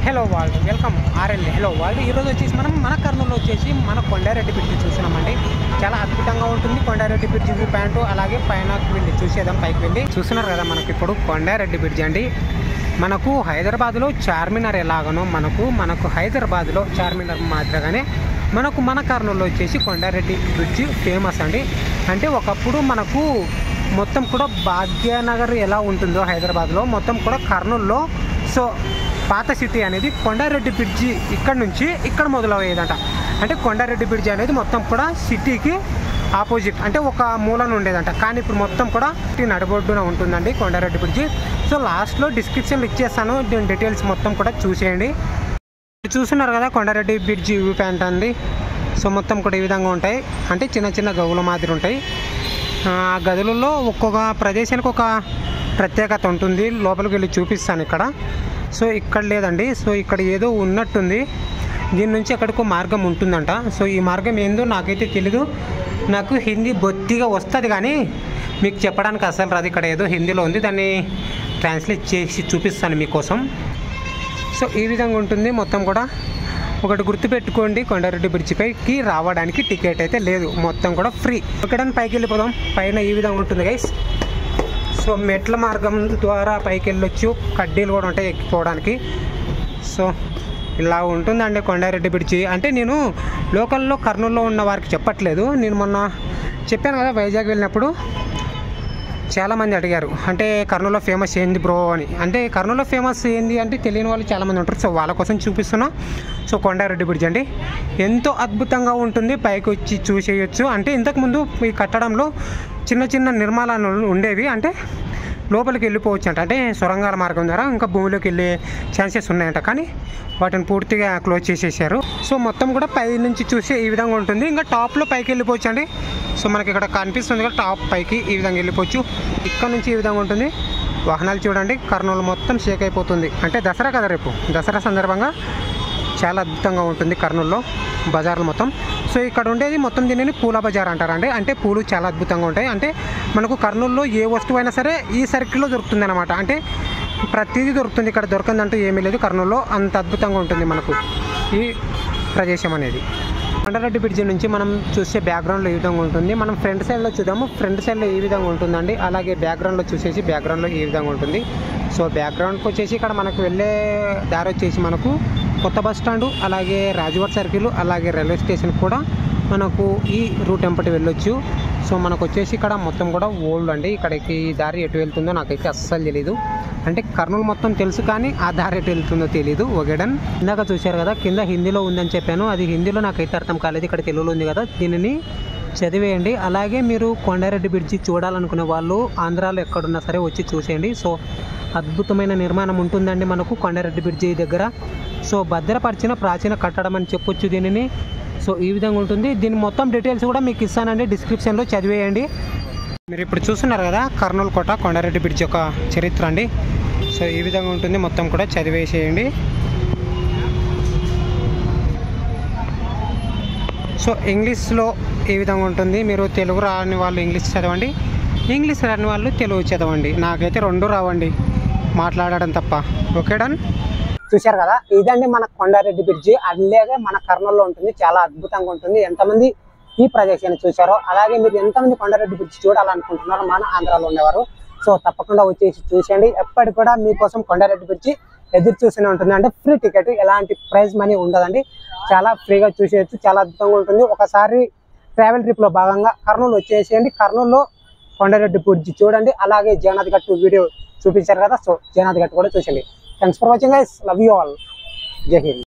Hello world, welcome RL hello world. ఈరోజు వచ్చేసి మనం మన కర్నూలులో వచ్చేసి మన కొండారెడ్డి బ్రిడ్జ్ చూస్తున్నామండి. చాలా అద్భుతంగా ఉంటుంది కొండారెడ్డి బ్రిడ్జ్ వ్యూ పాయింట్. అలాగే పైన వెళ్ళి చూసేద్దాం, పైకి వెళ్ళి. చూస్తున్నారు కదా మనకి ఇప్పుడు కొండారెడ్డి బ్రిడ్జ్ అండి. మనకు హైదరాబాద్లో చార్మినార్ ఎలాగనో మనకు హైదరాబాద్లో చార్మినార్ మాదిరిగానే మన కర్నూలులో వచ్చేసి కొండారెడ్డి బ్రిడ్జ్ ఫేమస్ అండి. అంటే ఒకప్పుడు మనకు మొత్తం కూడా భాగ్యనగర్ ఎలా ఉంటుందో హైదరాబాద్లో మొత్తం కూడా కర్నూలులో సో పాత సిటీ అనేది కొండారెడ్డి బ్రిడ్జి ఇక్కడ నుంచి ఇక్కడ మొదలయ్యేదంట. అంటే కొండారెడ్డి బ్రిడ్జి అనేది మొత్తం కూడా సిటీకి ఆపోజిట్, అంటే ఒక మూలన ఉండేదంట. కానీ ఇప్పుడు మొత్తం కూడా సిటీ నడబొడ్డున ఉంటుందండి కొండారెడ్డి బ్రిడ్జి. సో లాస్ట్లో డిస్క్రిప్షన్లో ఇచ్చేస్తాను, దీని డీటెయిల్స్ మొత్తం కూడా చూసేయండి. చూస్తున్నారు కదా కొండారెడ్డి బ్రిడ్జి వ్యూ పాయింట్ అండి. సో మొత్తం కూడా ఈ విధంగా ఉంటాయి, అంటే చిన్న చిన్న గదుల మాదిరి ఉంటాయి. ఆ గదులలో ఒక్కొక్క ప్రదేశానికి ఒక ప్రత్యేకత ఉంటుంది. లోపలికి వెళ్ళి చూపిస్తాను ఇక్కడ. సో ఇక్కడ లేదండి, సో ఇక్కడ ఏదో ఉన్నట్టుంది. దీని నుంచి అక్కడికి మార్గం ఉంటుందంట. సో ఈ మార్గం ఏందో నాకైతే తెలీదు. నాకు హిందీ బొత్తిగా వస్తుంది కానీ మీకు చెప్పడానికి అసలు రాదు. ఇక్కడ ఏదో హిందీలో ఉంది, దాన్ని ట్రాన్స్లేట్ చేసి చూపిస్తాను మీకోసం. సో ఈ విధంగా ఉంటుంది మొత్తం కూడా. ఒకటి గుర్తుపెట్టుకోండి, కొండారెడ్డి బ్రిడ్జి పైకి రావడానికి టికెట్ అయితే లేదు, మొత్తం కూడా ఫ్రీ. ఒకదాన్ని పైకి వెళ్ళిపోదాం. పైన ఈ విధంగా ఉంటుంది గైస్. సో మెట్ల మార్గం ద్వారా పైకి వెళ్ళొచ్చు, కడ్డీలు కూడా ఉంటాయి ఎక్కిపోవడానికి. సో ఇలా ఉంటుందండి కొండారెడ్డి బ్రిడ్జి. అంటే నేను లోకల్లో కర్నూలులో ఉన్న వారికి చెప్పట్లేదు. నేను మొన్న చెప్పాను కదా వైజాగ్ వెళ్ళినప్పుడు చాలామంది అడిగారు, అంటే కర్నూలులో ఫేమస్ ఏంది బ్రో అని. అంటే కర్నూలులో ఫేమస్ ఏంది అంటే తెలియని వాళ్ళు చాలామంది ఉంటారు. సో వాళ్ళ కోసం చూపిస్తున్నా. సో కొండారెడ్డి బ్రిడ్జ్ అండి ఎంతో అద్భుతంగా ఉంటుంది, పైకి వచ్చి చూసేయచ్చు. అంటే ఇంతకుముందు ఈ కట్టడంలో చిన్న చిన్న నిర్మాణాలు ఉండేవి, అంటే లోపలికి వెళ్ళిపోవచ్చు అంట. అంటే సొరంగాల మార్గం ద్వారా ఇంకా భూమిలోకి వెళ్ళే ఛాన్సెస్ ఉన్నాయంట, కానీ వాటిని పూర్తిగా క్లోజ్ చేసేసారు. సో మొత్తం కూడా పై నుంచి చూసే ఈ విధంగా ఉంటుంది. ఇంకా టాప్లో పైకి వెళ్ళిపోవచ్చు అండి. సో మనకి ఇక్కడ కనిపిస్తుంది కదా టాప్ పైకి ఈ విధంగా వెళ్ళిపోవచ్చు. ఇక్కడ నుంచి ఈ విధంగా ఉంటుంది. వాహనాలు చూడండి, కర్నూలు మొత్తం షేక్ అయిపోతుంది. అంటే దసరా కదా రేపు, దసరా సందర్భంగా చాలా అద్భుతంగా ఉంటుంది కర్నూలులో బజార్లు మొత్తం. సో ఇక్కడ ఉండేది మొత్తం దీనిని పూల బజార్ అంటారండి. అంటే పూలు చాలా అద్భుతంగా ఉంటాయి. అంటే మనకు కర్నూలులో ఏ వస్తువు అయినా సరే ఈ సర్కిల్లో దొరుకుతుంది అనమాట. అంటే ప్రతిదీ దొరుకుతుంది, ఇక్కడ దొరకందంటూ ఏమీ లేదు కర్నూలులో. అంత అద్భుతంగా ఉంటుంది మనకు ఈ ప్రదేశం అనేది. కొండారెడ్డి బ్రిడ్జి నుంచి మనం చూసే బ్యాక్గ్రౌండ్లో ఈ విధంగా ఉంటుంది. మనం ఫ్రంట్ సైడ్లో చూద్దాము. ఫ్రంట్ సైడ్లో ఈ విధంగా ఉంటుందండి. అలాగే బ్యాక్గ్రౌండ్లో చూసేసి బ్యాక్గ్రౌండ్లో ఈ విధంగా ఉంటుంది. సో బ్యాక్గ్రౌండ్కి వచ్చేసి ఇక్కడ మనకు వెళ్ళే దారి వచ్చేసి మనకు కొత్త బస్ స్టాండు, అలాగే రాజవాడ సర్కిల్, అలాగే రైల్వే స్టేషన్ కూడా మనకు ఈ రూట్ ఎంపటి వెళ్ళొచ్చు. సో మనకు వచ్చేసి ఇక్కడ మొత్తం కూడా ఓల్డ్ అండి. ఇక్కడికి ఈ దారి ఎటు వెళ్తుందో నాకైతే అస్సలు తెలీదు. అంటే కర్నూలు మొత్తం తెలుసు కానీ ఆ దారి ఎటు వెళ్తుందో తెలీదు. ఒగేడన్ ఇందాక చూశారు కదా కింద హిందీలో ఉందని చెప్పాను, అది హిందీలో నాకైతే అర్థం కాలేదు. ఇక్కడ తెలుగులో ఉంది కదా, దీనిని చదివేయండి. అలాగే మీరు కొండారెడ్డి బ్రిడ్జి చూడాలనుకునే వాళ్ళు ఆంధ్రాలో ఎక్కడున్నా సరే వచ్చి చూసేయండి. సో అద్భుతమైన నిర్మాణం ఉంటుందండి మనకు కొండారెడ్డి బ్రిడ్జి దగ్గర. సో భద్రపరిచిన ప్రాచీన కట్టడం అని చెప్పొచ్చు దీనిని. సో ఈ విధంగా ఉంటుంది. దీని మొత్తం డీటెయిల్స్ కూడా మీకు ఇస్తానండి, డిస్క్రిప్షన్లో చదివేయండి. మీరు ఇప్పుడు చూస్తున్నారు కదా కర్నూలు కోట కొండారెడ్డి బ్రిడ్జ్ యొక్క చరిత్ర అండి. సో ఈ విధంగా ఉంటుంది, మొత్తం కూడా చదివేసేయండి. సో ఇంగ్లీష్లో ఈ విధంగా ఉంటుంది. మీరు తెలుగు రాని వాళ్ళు ఇంగ్లీష్ చదవండి, ఇంగ్లీష్ రాని వాళ్ళు తెలుగు చదవండి. నాకైతే రెండు రావండి మాట్లాడడం తప్ప. Okay done. చూశారు కదా, ఇదండి మన కొండారెడ్డి బ్రిడ్జి. అలాగే మన కర్నూలులో ఉంటుంది, చాలా అద్భుతంగా ఉంటుంది. ఎంతమంది ఈ ప్రదేశాన్ని చూశారో, అలాగే మీరు ఎంతమంది కొండారెడ్డి బ్రిడ్జి చూడాలనుకుంటున్నారో మన ఆంధ్రాలో ఉండేవారు, సో తప్పకుండా వచ్చేసి చూసేయండి. ఎప్పటికి కూడా మీకోసం కొండారెడ్డి బ్రిడ్జి ఎదురు చూస్తూనే ఉంటుంది. అంటే ఫ్రీ టికెట్, ఎలాంటి ప్రైజ్ మనీ ఉండదండి, చాలా ఫ్రీగా చూసేయచ్చు. చాలా అద్భుతంగా ఉంటుంది. ఒకసారి ట్రావెల్ ట్రిప్లో భాగంగా కర్నూలు వచ్చేసేయండి. కర్నూలులో కొండారెడ్డి బ్రిడ్జి చూడండి. అలాగే జగన్నాథ్ గట్టు వీడియో చూపించారు కదా, సో జగన్నాథ్ గట్టు కూడా చూసండి. Thanks for watching guys, love you all, Jai Hind.